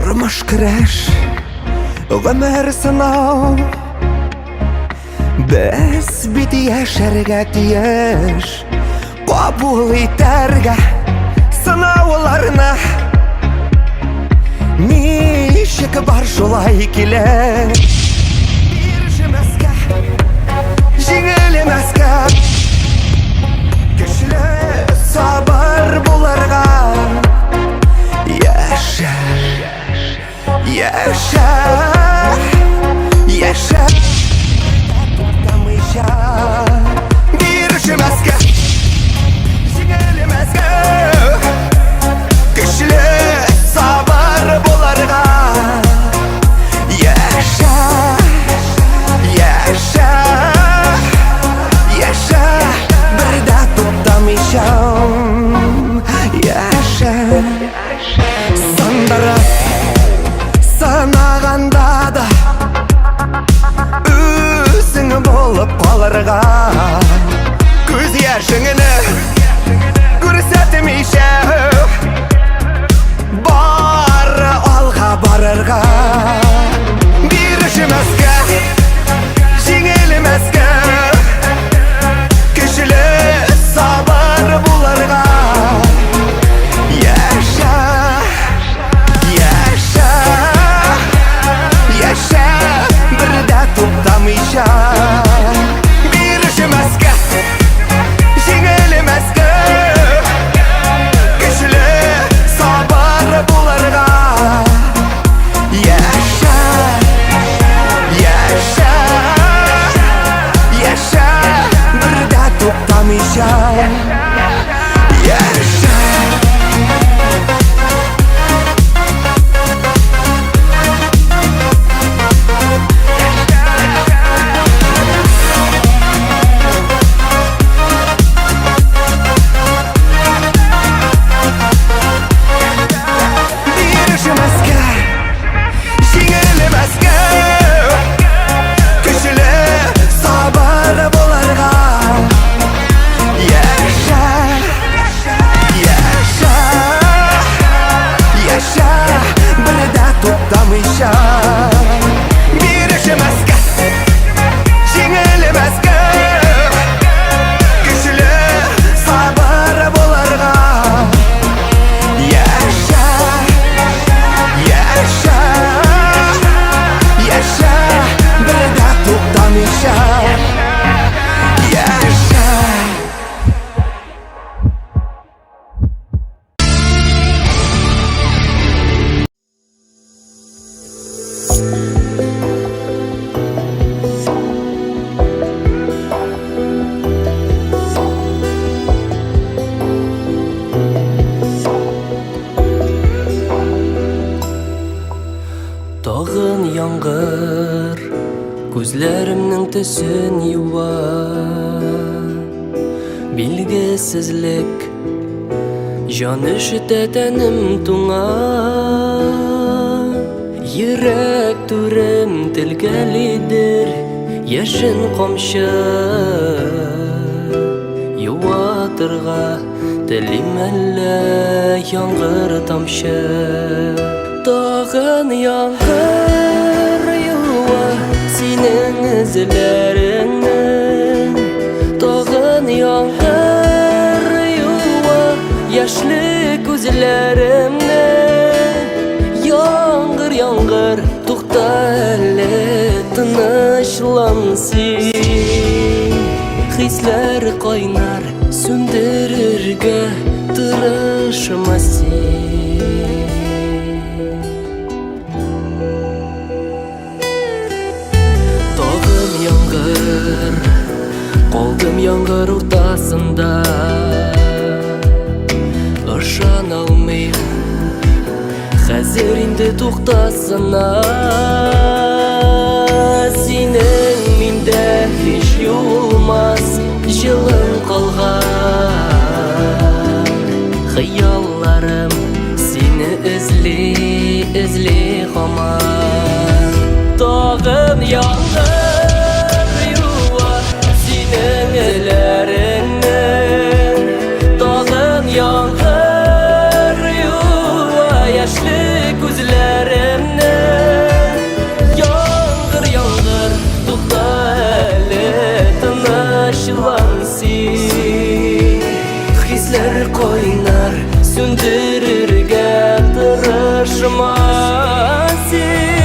Тұрмыш күреш, өмір сынау, біз бит яшәргә тиеш, кабул итәргә сынауларны. Ничек бар шулай килә, биржемәскә, җиңелмәскә, көчле сабыр булырга. Яшә, яшә, яшә, туктамыйча, биржемәскә, җиңелмәскә, көчле сабыр булырга. Яшә, яшә, яшә, бер дә туктамыйча. Яшә, сандырып санаганда да үзең булып калырга. Күз яшеңне күрсәтмичә, бары алга барырга. Биржемәскә, җиңелмәскә, көчле сабыр булырга. Яшә, яшә, яшә, бер дә туктамыйча. Биржемәскә, җиңелмәскә, көчле сабыр булырга. Яшә, яшә, яшә, бер дә туктамыйча. Яшә. Биржемәскә, җиңелмәскә, көчле сабыр булырга. Яшә, яшә, яшә, бер дә туктамыйча. Биржемәскә, җиңелмәскә, көчле сабыр булырга. Яшә, яшә, яшә, бер дә туктамыйча. Яшә. Тагын яңгыр күзләремнең төсен юа. Билгесезлек җан ишетә тәнем туңа. Йөрәк түрем телгәлидер яшен камчы. Юатырга телим әллә яңгыр тамчы. Тагын яңгыр юа синең эзләреңне. Тагын яңгыр юа яшьле күзләремне. Яңгыр, яңгыр, тукта әле, тынычлан син. Хисләр кайнар, сүндерергә тырышма син. Калдым яңгыр уртасында, ышана алмыйм хәзер инде туктасына. Синең миндә һич юлмас җылың калган. Хыялларым сине эзли, эзли һаман. Тагын яңгыр юа синең эзләреңне. Тагын яңгыр юа яшьле күзләремне. shin.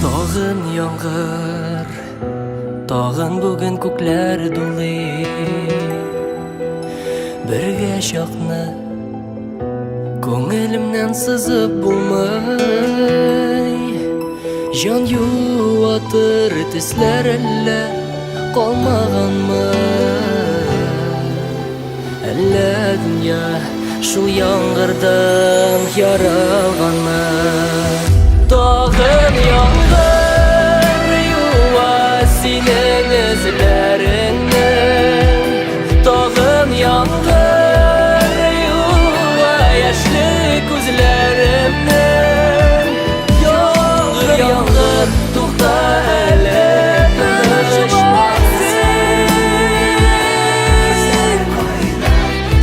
Tağın yağır, tağın bugün kökler dolu. Birge şakны ko'nglimdan sızıp bulmay. Jan yuvatır tisler elle qolmaganmı? Elle dünya şu yağırdan yaralganmı? Tağın yağır yuva senin izlerinden. Tağın yağır yuva yaşlı gözlerimden. Yağır yağır to'xta hele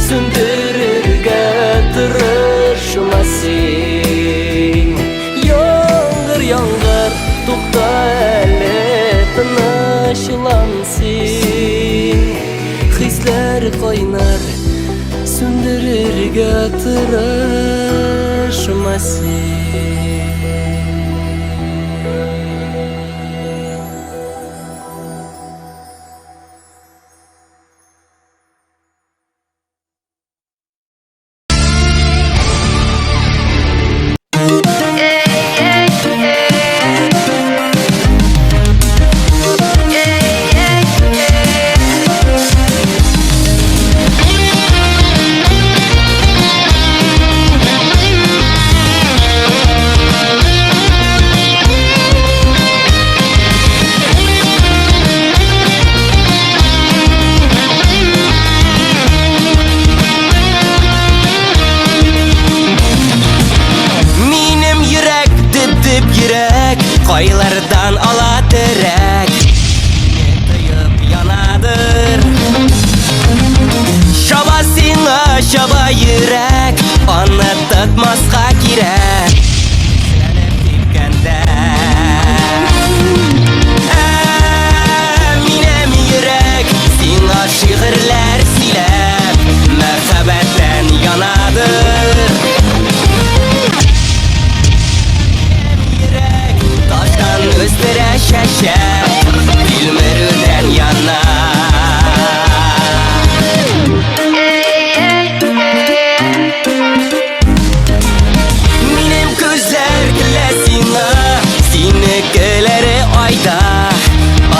söndürürge tırışmasın. Yağır yağır to'xta hele tınışlansın. Hisler qaynar söndürürge tırışmasın. Qaylardan alatirek Tıyıp yanadır Şaba singa şaba yürek Onu tutmasqa kirek Sənib tepkende Minem yürek Singa şiirler silep Merhabetten yanadır Göstere şeşer Dilmerden yana Minem gözler gülesine Sine göleri ayda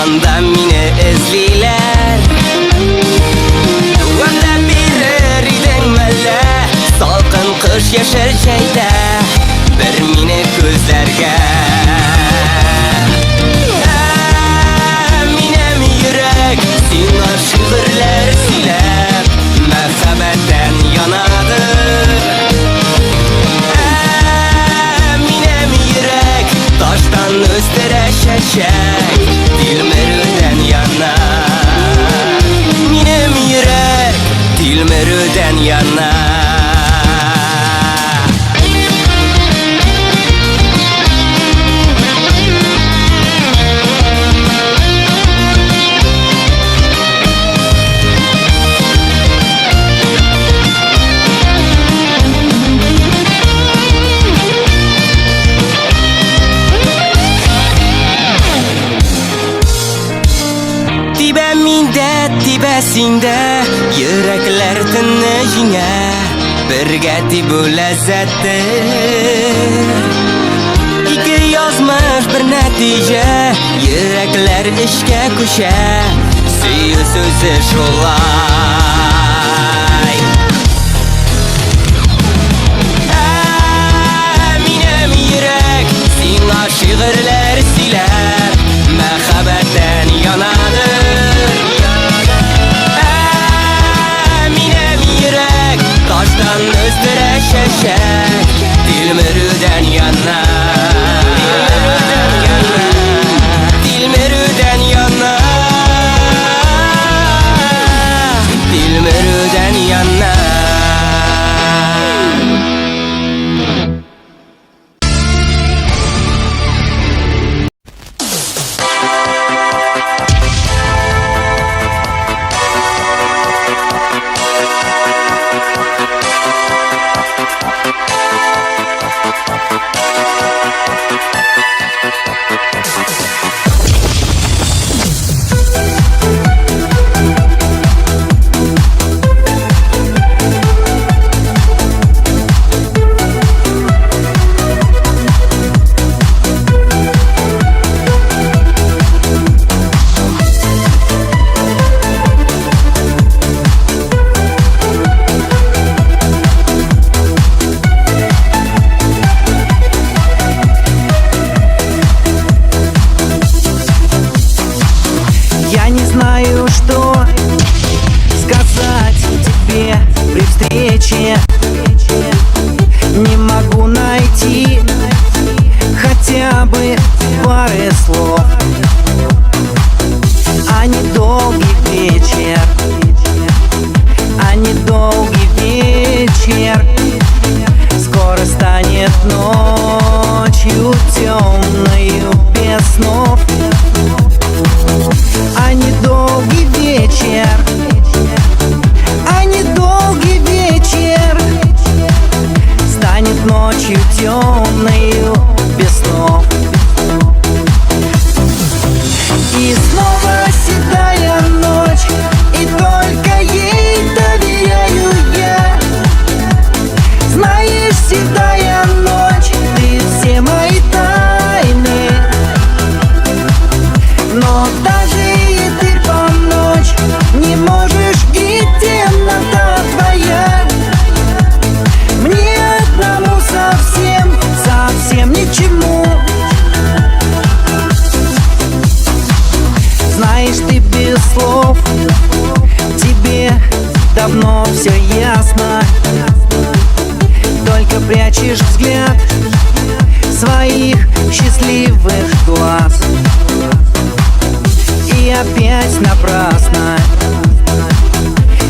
Anda mine ezliler Duvanda birer denmele Salkın kış yaşar şeyde Bir mine gözlerge Singar şiirler silep Merhabetten yanadır Minem yürek Taştan üstere şeşek Dilmerden yana Minem yürek Dilmerden yana Tibesinde yürekler tınışına Birge tibu lezzettir İki yazmış bir netice Yürekler işke kuşa Suyu sözü şolay Minem yürek Singa şiirler siler Mehabetten yanadır Taştan üstüre şeşek Dil Dilmeruden yana Dilmeruden yana Dilmeruden yana Не могу найти хотя бы пары слов, а недолгий вечер, а недолгий вечер скоро станет ночью темною без снов, а недолгий вечер, а недолгий вечер станет ночью темною без снов. И снова седая ночь, и только ей доверяю я. Знаешь, седая ночь, ты все мои тайны, но даже и ты по ночь не можешь, и темнота твоя мне одному совсем, совсем ничему. Знаешь, ты без слов, тебе давно все ясно, только прячешь взгляд своих счастливых глаз. И опять напрасно,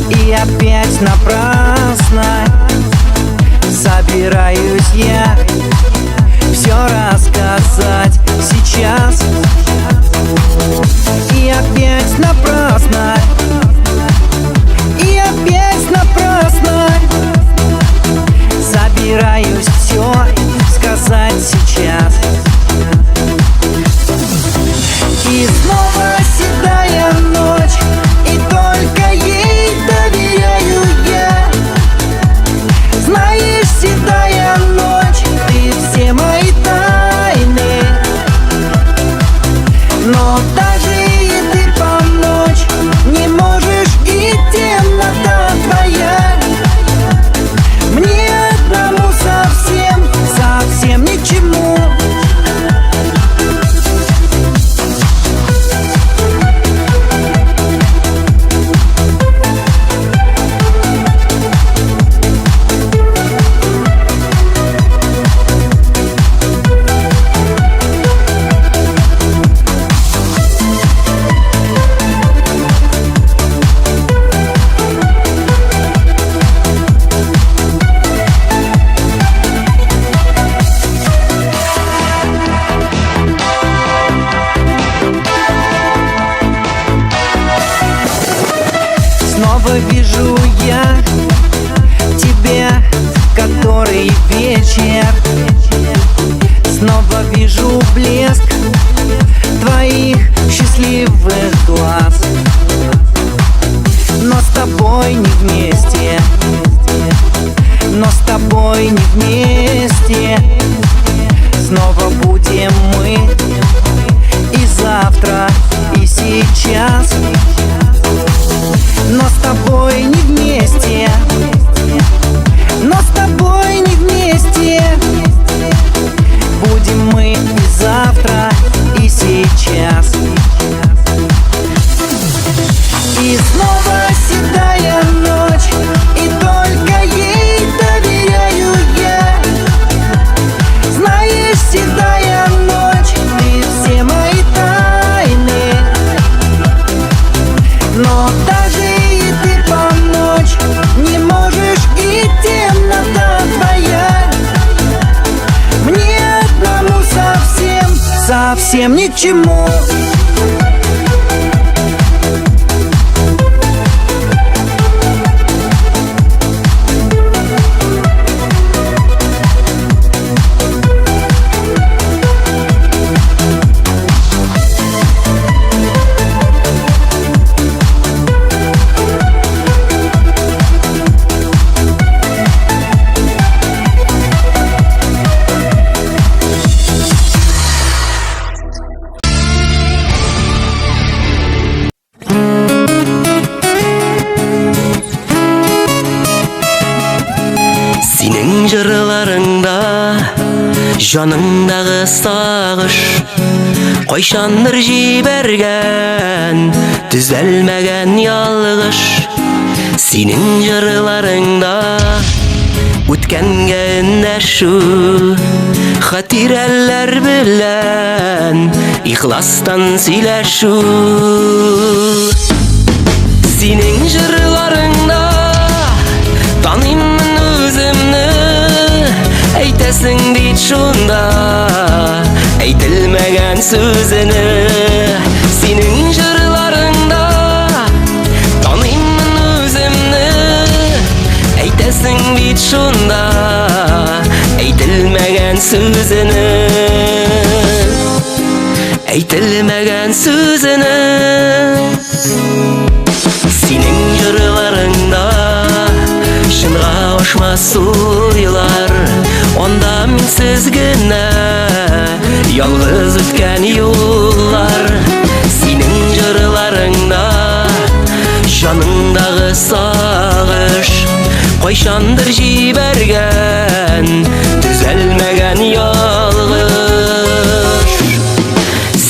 и опять напрасно собираюсь я все рассказать сейчас. И опять напрасно, и опять напрасно собираюсь все сказать сейчас. И снова седая ночь, и только ей доверяю я. Знаешь, седая ночь, ты все мои тайны, но даже и ты по ночь не можешь, и темнота твоя мне одному совсем, совсем ничему. Снова вижу я тебя, который вечер. Снова вижу блеск твоих счастливых глаз. Но с тобой не вместе, но с тобой не вместе. Снова будем мы и завтра, и сейчас. Но с тобой не вместе, но с тобой не вместе. Будем мы и завтра, и сейчас. И снова седая ночь, и только ей доверяю я. совсем ни к чему. Senin jırlarыңда жаныңдағы сағыш Қойшаныр жиберген түзелмеген ялғыш Senin жырларыңда өткенге үндәшу Хатирәләр белән ихластан сөйләшү Senin жырларыңда танимын өзімні Әйтәсің дейт шунда әйтілмәгән сөзіні Senin жырларыңда танимын өзімні Әйтәсің дейт шунда әйтілмәгән сөзіні Әйтілмәгән сөзіні Senin жырларыңда шынға ашмас ойлар Онда минсіз генә ялгыз үткән юллар Senin жырларыңда жаныңдағы сагыш Кайчандыр җибәргән түзәлмәгән ялгыш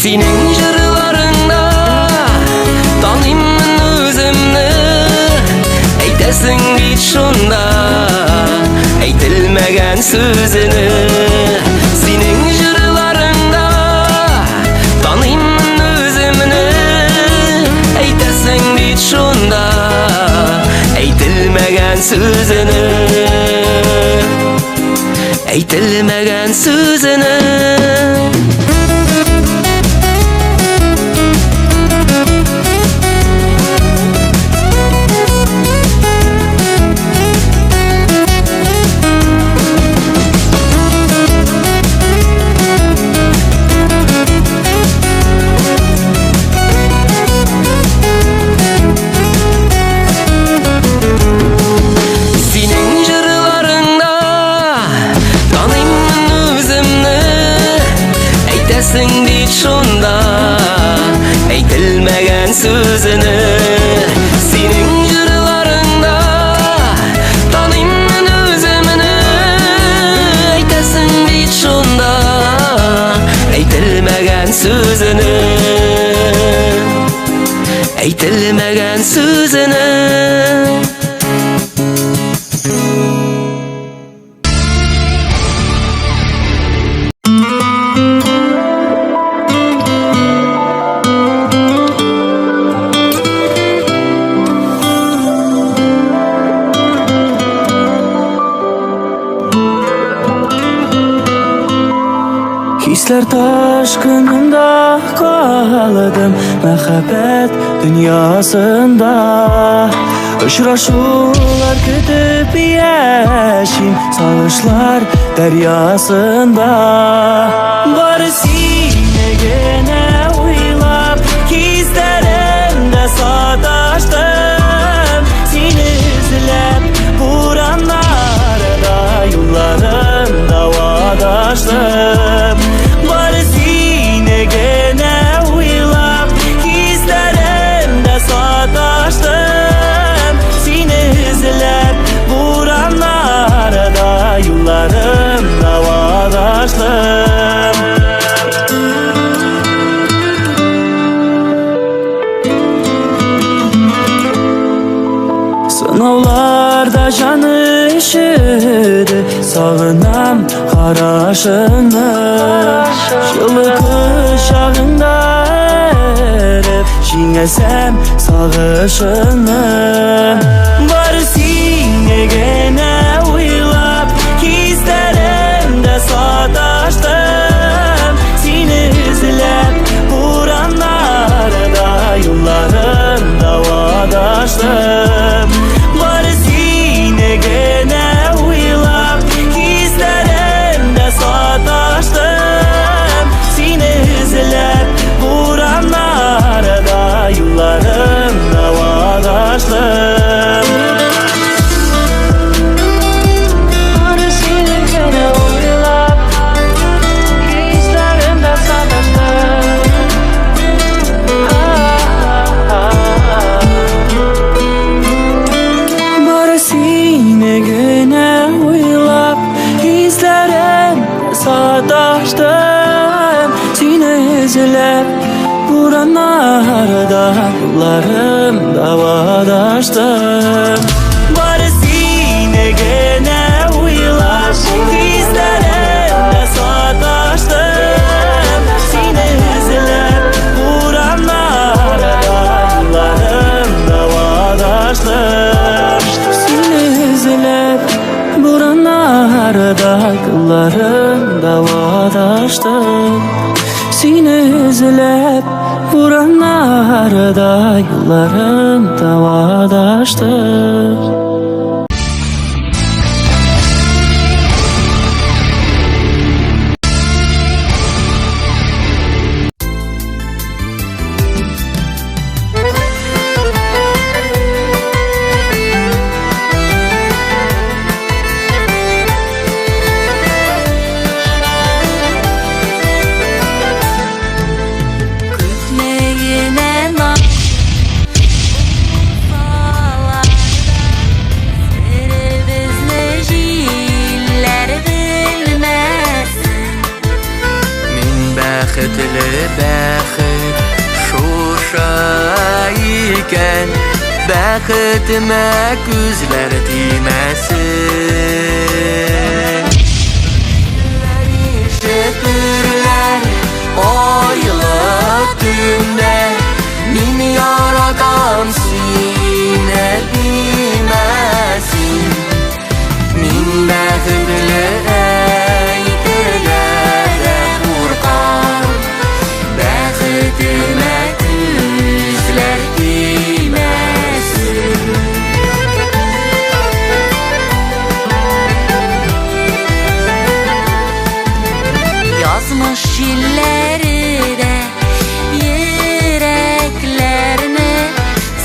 Senin жырларыңда танимын өземне Әйтәсең бит шунда әйтелмәгән сүзене Senin жырларыңда танимын өземне Әйтәсең бит шунда әйтелмәгән сүзене Әйтелмәгән сүзене Әйтәсең бит шунда әйтелмәгән сүзене Senin жырларыңда танимын өземне Әйтәсең бит шунда әйтелмәгән сүзене Әйтелмәгән сүзене Hisler taşkınında kaldım Мәхәббәт dünyasında Ұшырашулар көтіп яшим Сағышлар дәрясында Бары сине генә уйлап Кизләремдә саташтым Сине эзләп бураннарда Юлларымда адаштым Бары сине генә уйлап Кизләремдә саташтым Сине эзләп бураннарда Юлларымда адаштым Сынауларда жаны üşüdü Sağınam қарашыны Жылы құшағыңда әріп Жеңесем сағышыны Бары сине генә уйлап Кизләремдә саташтым Сине эзләп sadaştım seni izlep buranlarda yollarım davadaştım. Var sine gene uylar izlerimde sadaştım seni izlep buranlarda yollarım davadaştım. Seni izlep buranlarda yollarım davadaştım. Seni izlep buranlarda yollarım davadaştım. Bäxetli bäxet şuşa iken bäxetime gözler tiymesin. Şetürler aylık tümde min yaradan sine bilmesin. Min bäxetli yazmış şilleri de yüreklerini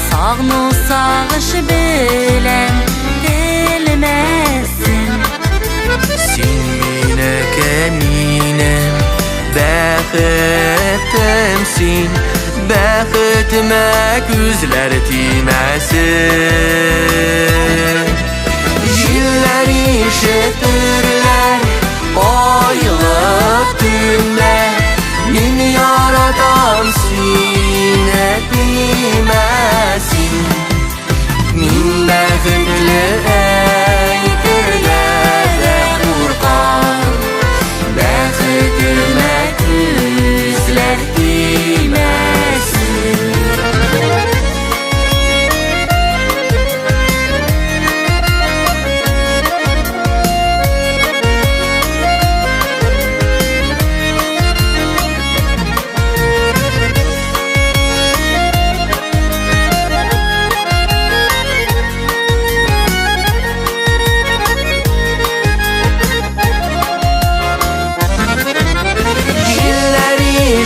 sağnu sağış bilen bilmesin. Sin mine keminem bäxetimsin, bäxetime gözler tiymesin. Jiller işitirler aylık tümde min yaradan sine bilmesin. Min bäxetli eytirlere kurban bäxetime gözler tiymesin.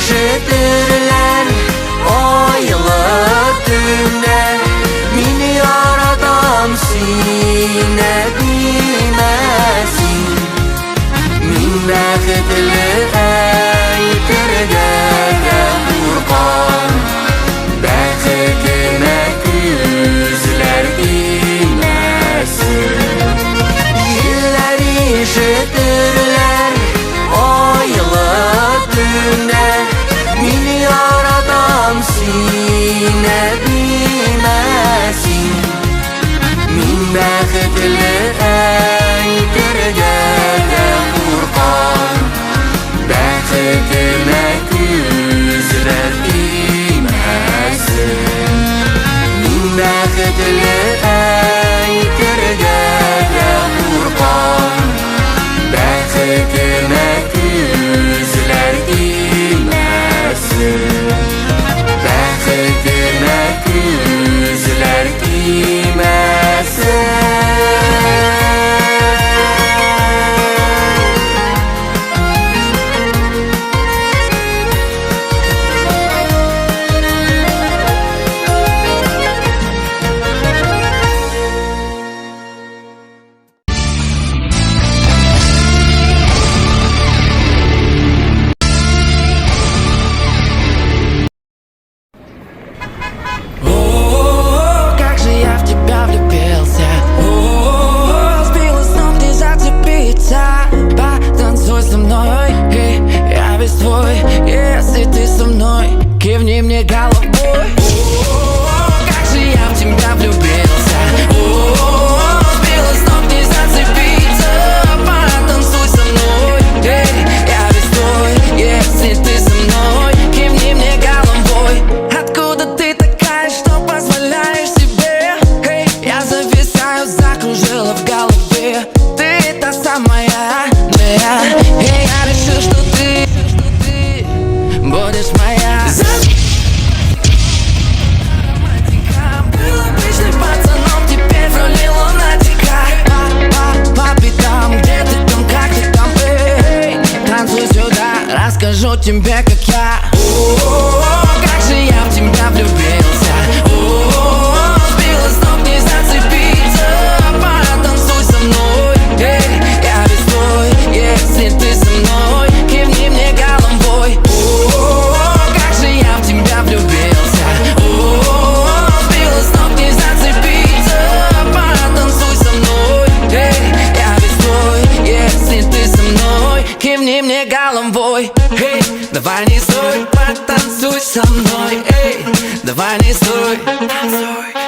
Şetirler aylık tümde min yaradan sine bilmesin. Min bäxetli eytirlere kurban bäxetime gözler tiymesin. Jiller işitirler aylık tümde min yaradan sine bilmesin. Min bäxetli eytirlere kurban моя. И я решил, что ты будешь моя. Был обычным пацаном, теперь в роли лунатика. По пятам, где ты там, как ты там, эй, танцуй сюда, расскажу тебе, как я. Как же я в тебя влюбился. Сбила с ног, не зацепиться. Потанцуй со мной, эй, я весь твой. Если ты со мной, кивни мне головой. Как же я в тебя влюбился. Сбила с ног, не зацепиться. Потанцуй со мной, эй, я весь твой. Если ты со мной, кивни мне головой. Эй, давай не стой, потанцуй со мной. Эй, давай не стой, танцуй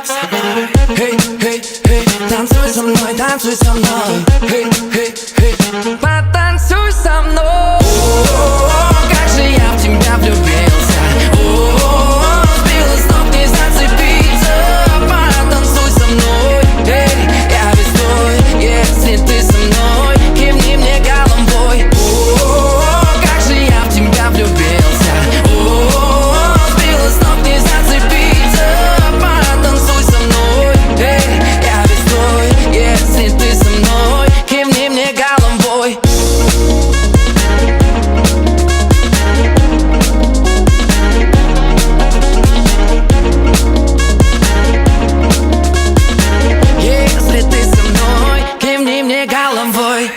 со мной. Эй, эй, эй, танцуй со мной, танцуй со мной. Эй, эй, эй, потанцуй со мной. Как же я в тебя влюбился. Сбила с ног, не зацепиться. Потанцуй со мной. Эй, я весь твой. Если ты со мной, кивни мне головой. Как же я в тебя влюбился. Сбила с ног, не зацепиться. Потанцуй со мной. Эй, я весь твой. Если ты со мной, кивни мне головой. Если ты со мной, кивни мне головой.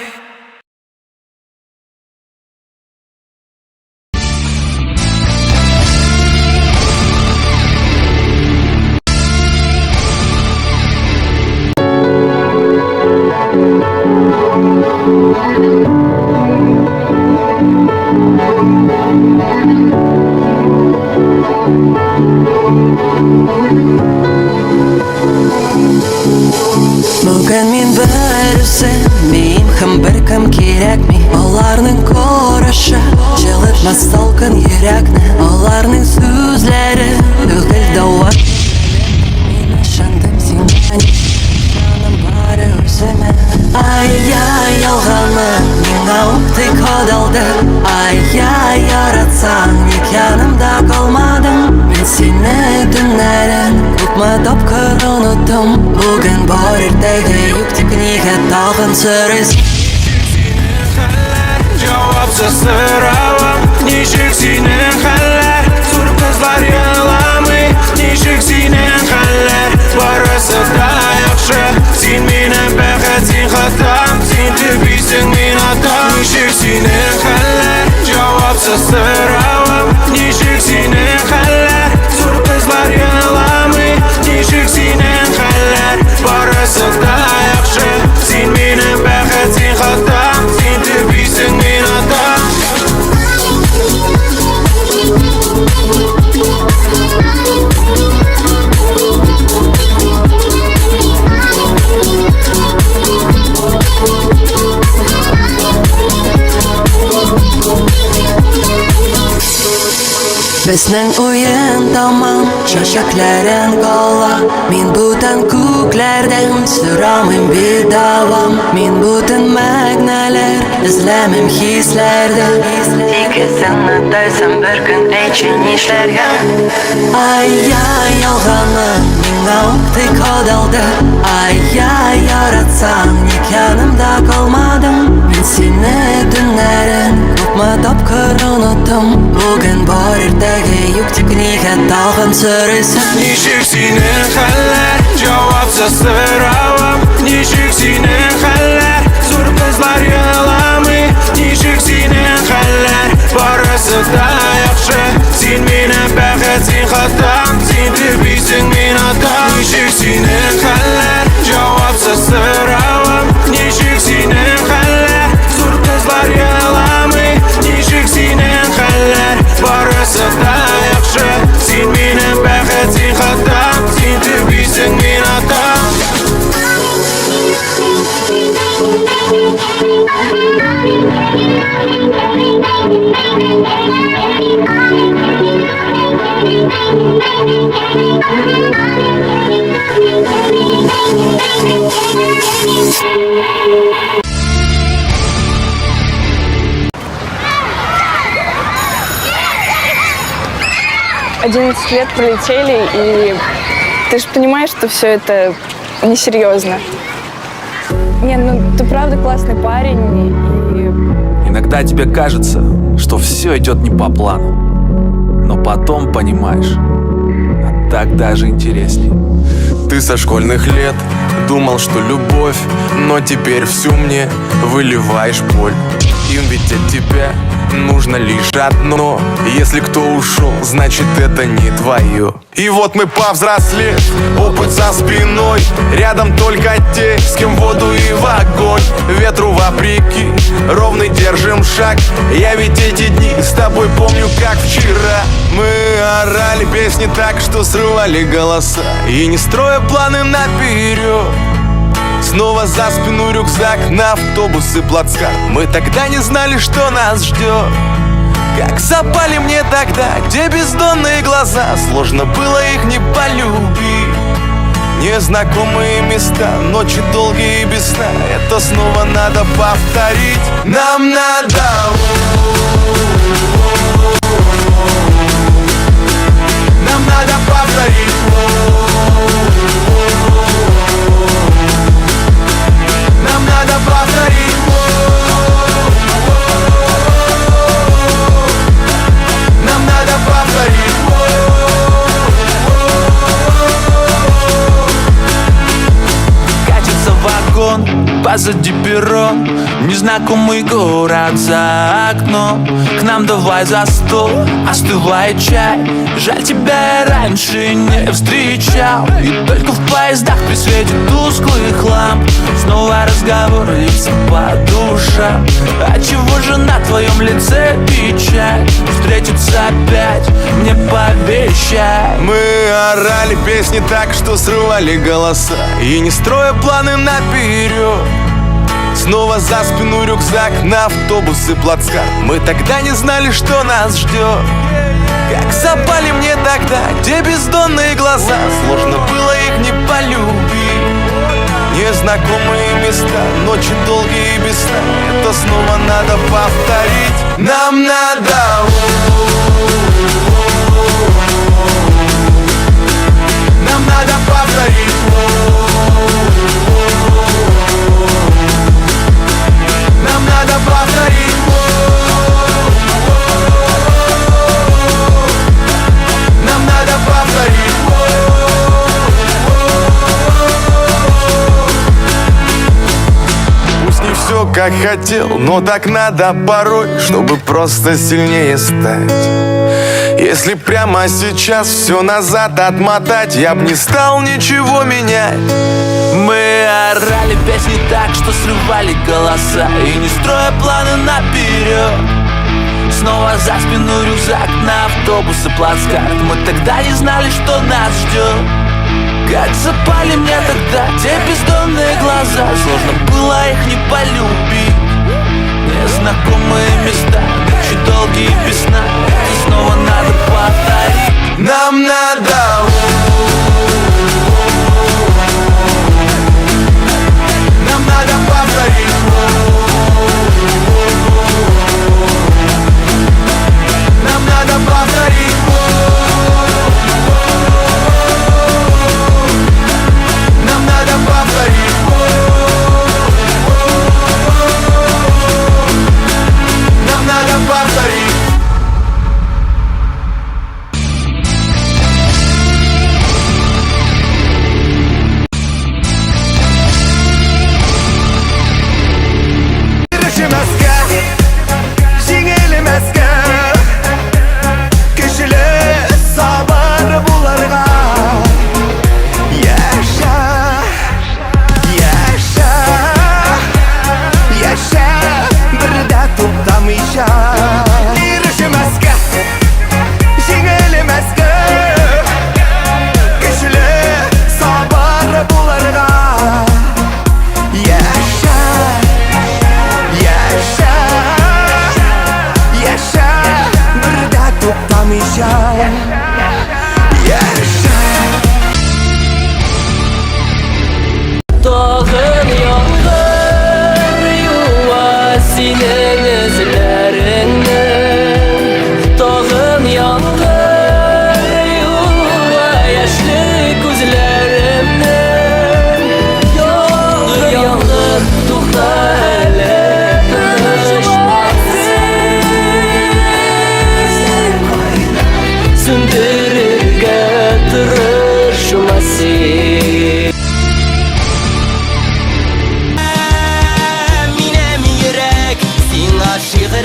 Бүгін мен бір үзім һәм беркем кирәкми. Аларның карашы җылытмас салкын йөрәкне. Аларның сүзләре түгел дауа. Мин ышандым сиңа, җаным бары үземә. Ай-яй, ялганны миңа үпте кадалды. Ай-яй, яратсаң ник янымда калмадың. Мин сине төннәрен күпме тапкыр оныттым. Бүген бар иртәгә юк, тик нигә тагын сорыйсың? Cevapsız sıralam, nişik sinin haller. Zor kızlar yılamay, nişik sinin haller. Barısı da yaxşı, sen minəm bәхет, sen xatam. Sen tübüysün min atam. Nişik sinin haller, cevapsız sıralam, nişik sinin haller. Zor kızlar yılamay, nişik sinin haller. Barısı da yaxşı, sen minəm bәхет, sen xatam. Sen tübüysün min atam. Безнең уен тамам, чәчәкләрен кала. Мин бүтән күкләрдән сорамыйм бит давам. Мин бүтән мәгънәләр эзләмим хисләрдә. Икесен атайсам бер көн әйтче нишләргә. Ай-яй, ялганны миңа үпте кадалды. Ай-яй, яратсаң ник янымда калмадың. Мин сине төннәрен күпме тапкыр оныттым. Бүген бар иртәгә юк, тик нигә тагын сорыйсың? Nişik sinin haller, cevapsız sıralam. Nişik sinin haller, zor kızlar yılamay. Nişik sinin haller, barısı da yaxşı. Sen minəm bәхет, sen xatam. Sen tübüysün min atam. Nişik sinin haller, cevapsız sıralam. Nişik sinin haller, zor kızlar yılamay. Nişik sinin haller, barısı da yaxşı. Sen minəm bәхет, sen xatam. Sen tübüysün min atam. 11 лет пролетели, и ты же понимаешь, что все это несерьезно. Не, ну ты правда классный парень, и... Иногда тебе кажется, что все идет не по плану, но потом понимаешь, а так даже интересней. Ты со школьных лет думал, что любовь, но теперь всю мне выливаешь боль. Им ведь от тебя нужно лишь одно. Если кто ушел, значит это не твое. И вот мы повзрослели, опыт за спиной. Рядом только те, с кем в воду и в огонь. Ветру вопреки, ровный держим шаг. Я ведь эти дни с тобой помню как вчера. Мы орали песни так, что срывали голоса, и не строя планы наперед. Снова за спину рюкзак, на автобус и плацкарт. Мы тогда не знали, что нас ждет. Как запали мне тогда те бездонные глаза. Сложно было их не полюбить. Незнакомые места, ночи долгие и без сна. Это снова надо повторить. Нам надо. Нам надо повторить. Нам надо повторить. Нам надо повторить. Катится вагон, позади перрон. Незнакомый город за окном. К нам давай за стол, остывает чай. Жаль, тебя я раньше не встречал. И только в поездах при свете тусклых ламп снова разговор льется по душам. Отчего же на твоем лице печаль? Встретиться опять мне пообещай. Мы орали песни так, что срывали голоса, и не строя планы наперед. Снова за спину рюкзак, на автобус и плацкарт. Мы тогда не знали, что нас ждет. Как запали мне тогда те бездонные глаза. Сложно было их не полюбить. Незнакомые места, ночи долгие и без сна. Это снова надо повторить. Нам надо. Нам надо повторить. Нам надо повторить. Нам надо повторить. Пусть не все как хотел, но так надо порой, чтобы просто сильнее стать. Если прямо сейчас все назад отмотать, я б не стал ничего менять. Мы орали песни так, что срывали голоса, и не строя планы наперед. Снова за спину рюкзак, на автобус и плацкарт. Мы тогда не знали, что нас ждет. Как запали мне тогда те бездонные глаза. Сложно было их не полюбить. Незнакомые места, ночи долгие и без сна. И снова надо повторить. Нам надо. Нам надо повторить. Нам надо повторить. Нам надо повторить.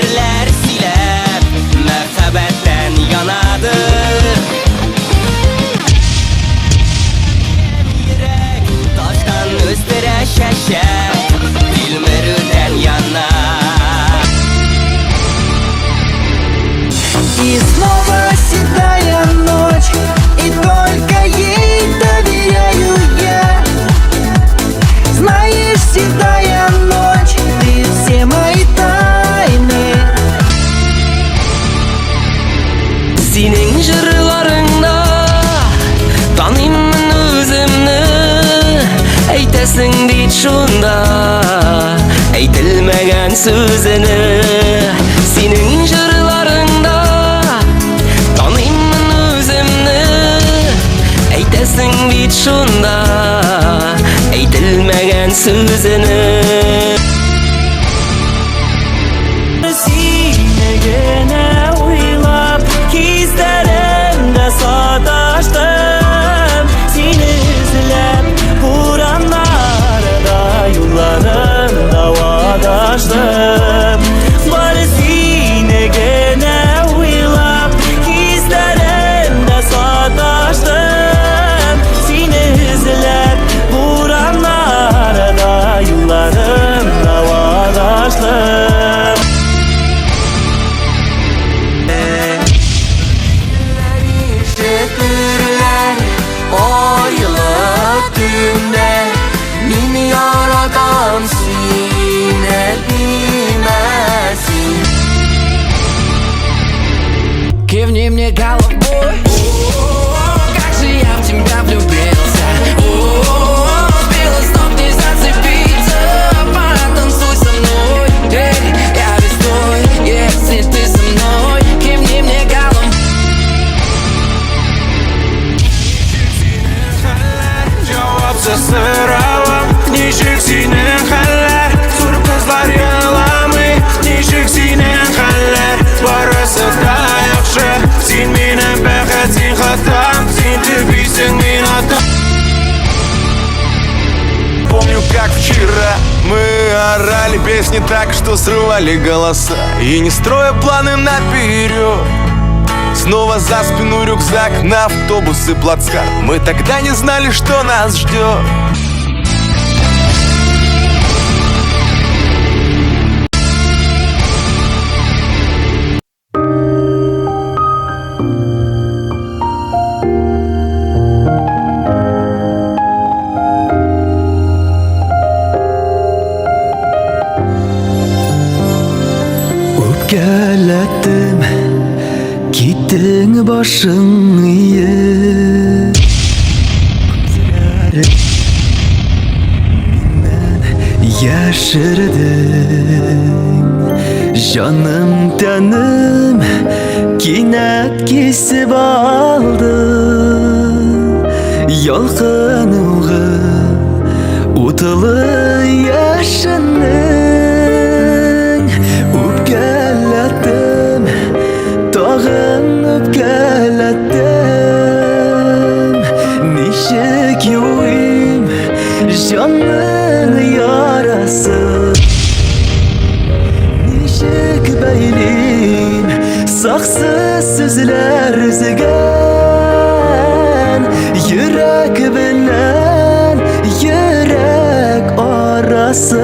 Gözlerler silep merhabetten yanadır. Yürek taştan üstüne şeşer bilmerden yanar. И снова седая ночь, и только ей доверяю я. Знаешь, седая ночь, ты все мои тайны. Senin jırlarında tanıyımın özümni Eytesin deyt şunda Eytilmegen sözünü Senin jırlarında tanıyımın özümni Eytesin deyt şunda Eytilmegen sözünü Sinegene uylap Kizlerimde sataştım Seni izlep Buranlarda Yollarımda vadaştım Var sinegene uylap Kizlerimde sataştım Seni izlep Buranlarda Yollarımda vadaştım Şetirler oyılıp düğümde Mini yaradan sine bilmezsin Кивни мне головой Как же я в тебя влюбился Сбила с ног, не зацепиться Потанцуй со мной Я весь твой, если ты со мной Кивни мне головой Cevapsız sıralam Nişik sinin haller Sur kızlar yılamı Nişik sinin haller Barısı da yakşı Sen benim bəxət, sen xatam Sen tübüysün min atam Помню, как вчера мы орали песни так, что срывали голоса. И не строя планы наперед Снова за спину рюкзак на автобус и плацкарт. Мы тогда не знали, что нас ждет. Öpkelettim gittin başın iyi Minten yaşırdın Canım tenim kinet kesip aldı Yalqınığı utulu yaşını Öpkelettim, tağın öpkelettim Nişik yuvim, canın yarası Nişik beylim, saksız sözler üzgen Yürek bilen, yürek arası